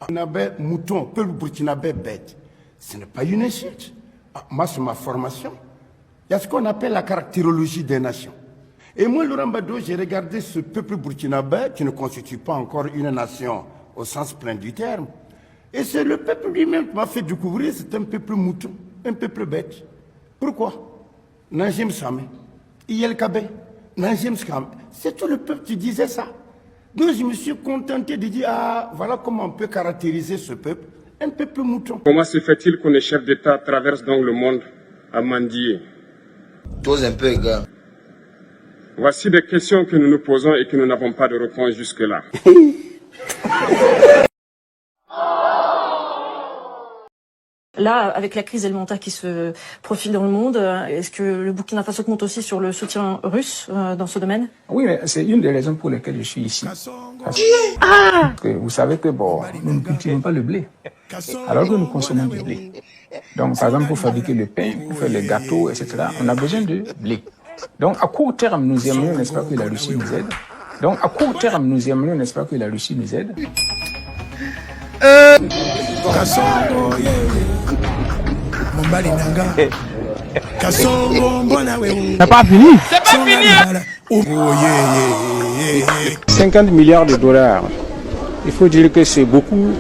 Burkinabé mouton, peuple burkinabé bête, ce n'est pas une insulte. Moi, c'est ma formation. Il y a ce qu'on appelle la caractérologie des nations. Et moi, Laurent Gbagbo, j'ai regardé ce peuple burkinabé qui ne constitue pas encore une nation au sens plein du terme. Et c'est le peuple lui-même qui m'a fait découvrir, c'est un peuple mouton, un peuple bête. Pourquoi? Najim Samé, Iyel Kabé, Najim Skam, c'est tout le peuple qui disait ça. Donc je me suis contenté de dire, ah, voilà comment on peut caractériser ce peuple, un peuple mouton. Comment se fait-il que les chefs d'État traversent donc le monde à mendier? Tous un peu, gars. Voici des questions que nous nous posons et que nous n'avons pas de réponse jusque-là. Là, avec la crise alimentaire qui se profile dans le monde, est-ce que le Burkina Faso compte aussi sur le soutien russe dans ce domaine? Oui, mais c'est une des raisons pour lesquelles je suis ici. Vous savez que nous ne cultivons pas le blé, alors que nous consommons du blé. Donc, par exemple, pour fabriquer le pain, pour faire les gâteaux, etc., on a besoin de blé. Donc, à court terme, nous aimerions, n'est-ce pas, que la Russie nous aide. C'est pas fini. 50 milliards de dollars, il faut dire que c'est beaucoup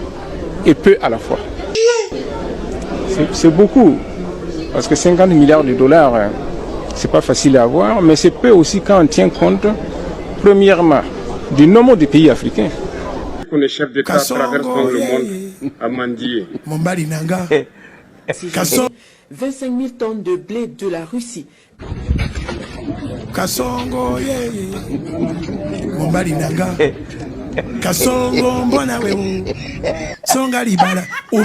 et peu à la fois. C'est beaucoup, parce que 50 milliards de dollars, c'est pas facile à avoir, mais c'est peu aussi quand on tient compte, premièrement, du nombre de pays africains. Les chefs d'État traversent donc le monde à mendier. 25 000 tonnes de blé de la Russie. Kasongo, Mombali Nanga. Kasongo, Mbona Songa Libala. Oh,